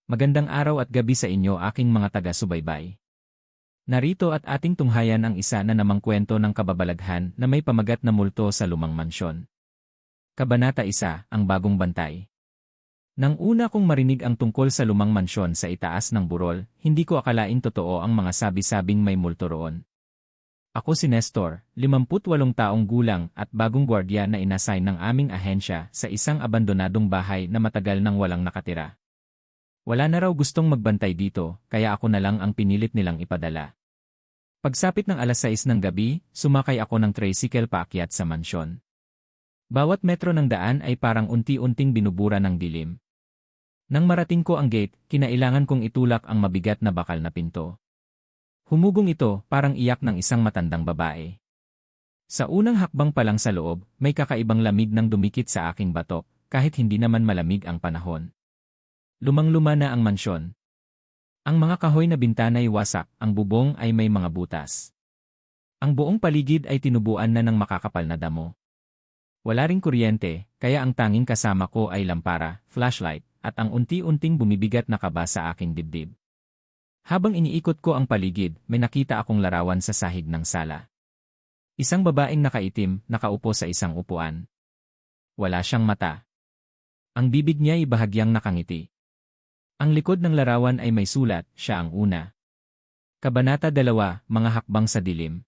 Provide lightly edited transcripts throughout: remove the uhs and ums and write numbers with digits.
Magandang araw at gabi sa inyo aking mga taga-subaybay. Narito at ating tunghayan ang isa na namang kwento ng kababalaghan na may pamagat na multo sa lumang mansyon. Kabanata 1, ang bagong bantay. Nang una kong marinig ang tungkol sa lumang mansyon sa itaas ng burol, hindi ko akalaing totoo ang mga sabi-sabing may multo roon. Ako si Nestor, 58 taong gulang at bagong gwardiya na inassign ng aming ahensya sa isang abandonadong bahay na matagal nang walang nakatira. Wala na raw gustong magbantay dito, kaya ako na lang ang pinilit nilang ipadala. Pagsapit ng alas 6 ng gabi, sumakay ako ng tricycle paakyat sa mansyon. Bawat metro ng daan ay parang unti-unting binubura ng dilim. Nang marating ko ang gate, kinailangan kong itulak ang mabigat na bakal na pinto. Humugong ito, parang iyak ng isang matandang babae. Sa unang hakbang pa lang sa loob, may kakaibang lamig nang dumikit sa aking batok, kahit hindi naman malamig ang panahon. Lumang-luma na ang mansyon. Ang mga kahoy na bintana ay wasak, ang bubong ay may mga butas. Ang buong paligid ay tinubuan na ng makakapal na damo. Wala ring kuryente, kaya ang tanging kasama ko ay lampara, flashlight, at ang unti-unting bumibigat na kaba sa aking dibdib. Habang iniikot ko ang paligid, may nakita akong larawan sa sahig ng sala. Isang babaeng nakaitim, nakaupo sa isang upuan. Wala siyang mata. Ang bibig niya ay bahagyang nakangiti. Ang likod ng larawan ay may sulat, siya ang una. Kabanata 2, mga hakbang sa dilim.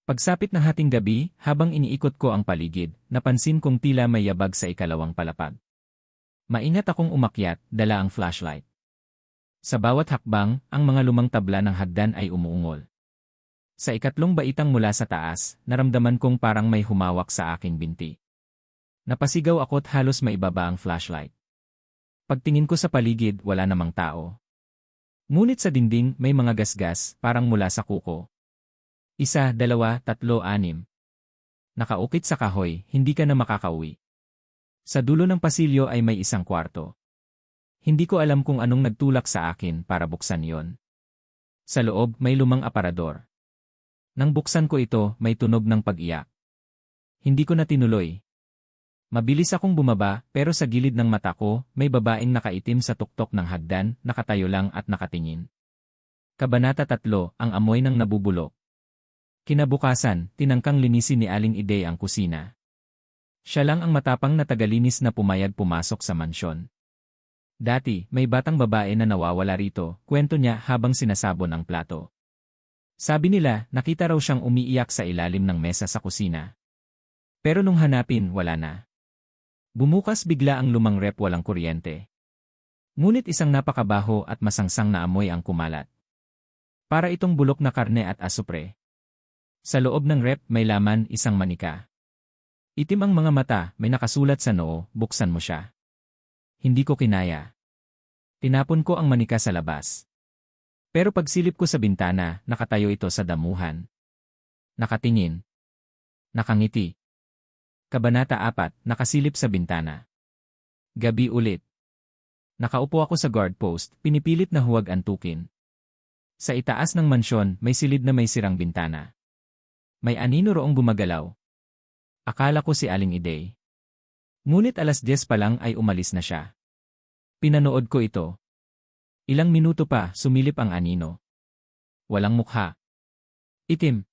Pagsapit ng hating gabi, habang iniikot ko ang paligid, napansin kong tila may yabag sa ikalawang palapag. Maingat akong umakyat, dala ang flashlight. Sa bawat hakbang, ang mga lumang tabla ng hagdan ay umuungol. Sa ikatlong baitang mula sa taas, naramdaman kong parang may humawak sa aking binti. Napasigaw ako't halos maibaba ang flashlight. Pagtingin ko sa paligid, wala namang tao. Ngunit sa dingding, may mga gasgas, parang mula sa kuko. 1, 2, 3, 6. Nakaukit sa kahoy, hindi ka na makakauwi. Sa dulo ng pasilyo ay may isang kwarto. Hindi ko alam kung anong nagtulak sa akin para buksan yon. Sa loob, may lumang aparador. Nang buksan ko ito, may tunog ng pag-iyak. Hindi ko na tinuloy. Mabilis akong bumaba, pero sa gilid ng mata ko, may babaeng nakaitim sa tuktok ng hagdan, nakatayo lang at nakatingin. Kabanata 3, ang amoy ng nabubulok. Kinabukasan, tinangkang linisin ni Aling Ide ang kusina. Siya lang ang matapang na tagalinis na pumayag pumasok sa mansyon. Dati, may batang babae na nawawala rito, kwento niya habang sinasabon ang plato. Sabi nila, nakita raw siyang umiiyak sa ilalim ng mesa sa kusina. Pero nung hanapin, wala na. Bumukas bigla ang lumang rep walang kuryente. Ngunit isang napakabaho at masangsang na amoy ang kumalat. Para itong bulok na karne at asupre. Sa loob ng rep may laman isang manika. Itim ang mga mata, may nakasulat sa noo, buksan mo siya. Hindi ko kinaya. Tinapon ko ang manika sa labas. Pero pagsilip ko sa bintana, nakatayo ito sa damuhan. Nakatingin. Nakangiti. Kabanata 4, nakasilip sa bintana. Gabi ulit. Nakaupo ako sa guard post, pinipilit na huwag antukin. Sa itaas ng mansyon, may silid na may sirang bintana. May anino roong gumagalaw. Akala ko si Aling Ide. Ngunit alas 10 pa lang ay umalis na siya. Pinanood ko ito. Ilang minuto pa, sumilip ang anino. Walang mukha. Itim.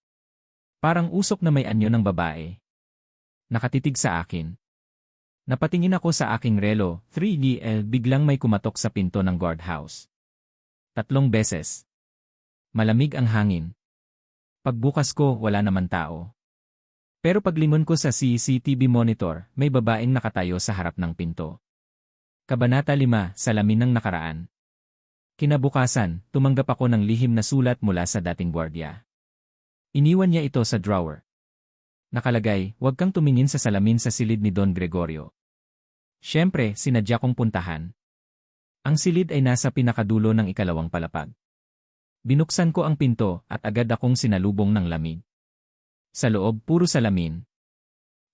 Parang usok na may anyo ng babae. Nakatitig sa akin. Napatingin ako sa aking relo, 3DL, biglang may kumatok sa pinto ng guardhouse. 3 beses. Malamig ang hangin. Pagbukas ko, wala naman tao. Pero paglingon ko sa CCTV monitor, may babaeng nakatayo sa harap ng pinto. Kabanata 5, salamin ng nakaraan. Kinabukasan, tumanggap ako ng lihim na sulat mula sa dating gwardiya. Iniwan niya ito sa drawer. Nakalagay, huwag kang tumingin sa salamin sa silid ni Don Gregorio. Siyempre, sinadya kong puntahan. Ang silid ay nasa pinakadulo ng ikalawang palapag. Binuksan ko ang pinto at agad akong sinalubong ng lamig. Sa loob, puro salamin.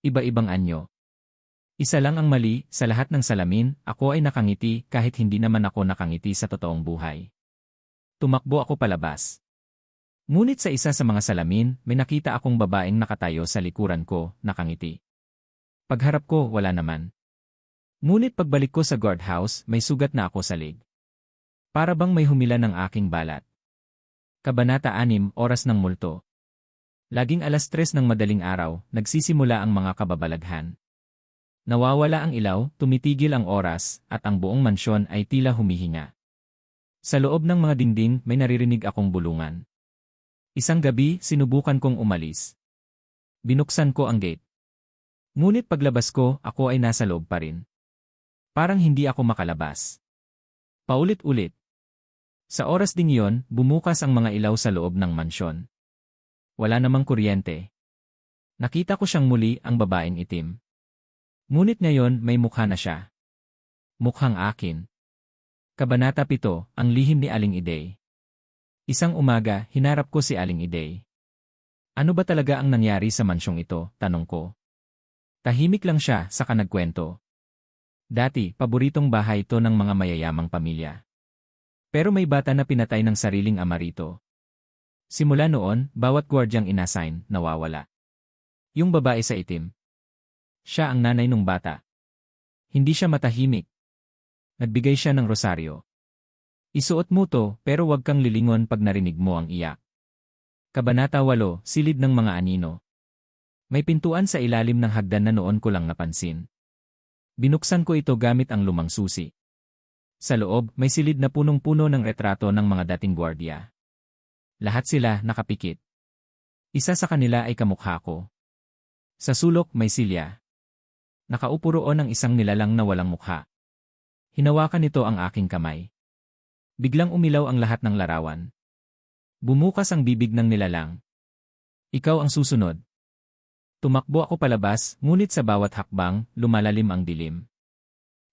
Iba-ibang anyo. Isa lang ang mali, sa lahat ng salamin, ako ay nakangiti kahit hindi naman ako nakangiti sa totoong buhay. Tumakbo ako palabas. Ngunit sa isa sa mga salamin, may nakita akong babaeng nakatayo sa likuran ko, nakangiti. Pagharap ko, wala naman. Ngunit pagbalik ko sa guardhouse, may sugat na ako sa leg. Para bang may humila ng aking balat. Kabanata 6, Oras ng Multo. Laging 3:00 ng madaling araw, nagsisimula ang mga kababalaghan. Nawawala ang ilaw, tumitigil ang oras, at ang buong mansyon ay tila humihinga. Sa loob ng mga dingding may naririnig akong bulungan. Isang gabi, sinubukan kong umalis. Binuksan ko ang gate. Ngunit paglabas ko, ako ay nasa loob pa rin. Parang hindi ako makalabas. Paulit-ulit. Sa oras ding iyon, bumukas ang mga ilaw sa loob ng mansyon. Wala namang kuryente. Nakita ko siyang muli, ang babaeng itim. Ngunit ngayon may mukha na siya. Mukhang akin. Kabanata 7, Ang lihim ni Aling Iday. Isang umaga, hinarap ko si Aling Iday. Ano ba talaga ang nangyari sa mansyong ito, tanong ko. Tahimik lang siya, saka nagkwento. Dati, paboritong bahay ito ng mga mayayamang pamilya. Pero may bata na pinatay ng sariling ama rito. Simula noon, bawat gwardyang inassign, nawawala. Yung babae sa itim. Siya ang nanay ng bata. Hindi siya matahimik. Nagbigay siya ng rosaryo. Isuot mo to, pero wag kang lilingon pag narinig mo ang iyak. Kabanata 8, Silid ng mga anino. May pintuan sa ilalim ng hagdan na noon ko lang napansin. Binuksan ko ito gamit ang lumang susi. Sa loob, may silid na punong-puno ng retrato ng mga dating gwardiya. Lahat sila nakapikit. Isa sa kanila ay kamukha ko. Sa sulok may silya. Nakaupo roon ang isang nilalang na walang mukha. Hinawakan nito ang aking kamay. Biglang umilaw ang lahat ng larawan. Bumukas ang bibig ng nilalang. Ikaw ang susunod. Tumakbo ako palabas, ngunit sa bawat hakbang, lumalalim ang dilim.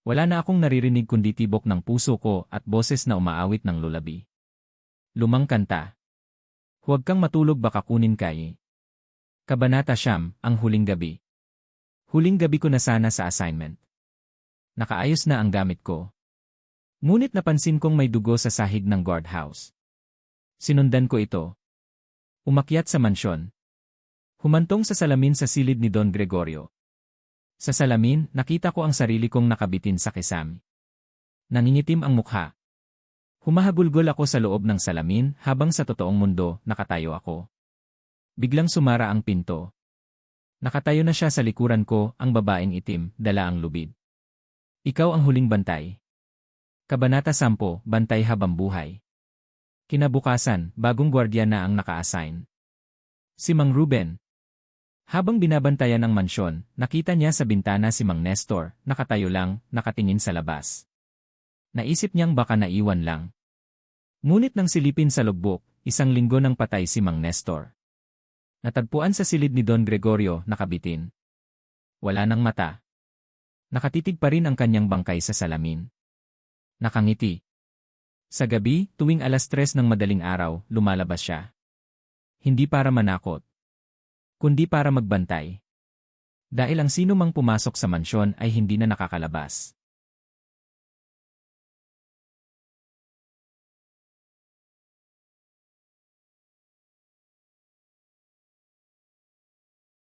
Wala na akong naririnig kundi tibok ng puso ko at boses na umaawit ng lulabi. Lumang kanta. Huwag kang matulog baka kunin ka eh. Kabanata 9, Ang huling gabi. Huling gabi ko na sana sa assignment. Nakaayos na ang gamit ko. Ngunit napansin kong may dugo sa sahig ng guardhouse. Sinundan ko ito. Umakyat sa mansyon. Humantong sa salamin sa silid ni Don Gregorio. Sa salamin, nakita ko ang sarili kong nakabitin sa kisame. Nangingitim ang mukha. Humahagulgol ako sa loob ng salamin habang sa totoong mundo, nakatayo ako. Biglang sumara ang pinto. Nakatayo na siya sa likuran ko, ang babaeng itim, dala ang lubid. Ikaw ang huling bantay. Kabanata 10, Bantay habang buhay. Kinabukasan, bagong gwardiya na ang naka-assign. Si Mang Ruben. Habang binabantayan ang mansyon, nakita niya sa bintana si Mang Nestor, nakatayo lang, nakatingin sa labas. Naisip niyang baka naiwan lang. Ngunit nang silipin sa logbook, 1 linggo nang patay si Mang Nestor. Natagpuan sa silid ni Don Gregorio, nakabitin. Wala nang mata. Nakatitig pa rin ang kanyang bangkay sa salamin. Nakangiti. Sa gabi, tuwing 3:00 ng madaling araw, lumalabas siya. Hindi para manakot, kundi para magbantay. Dahil ang sino mang pumasok sa mansyon ay hindi na nakakalabas.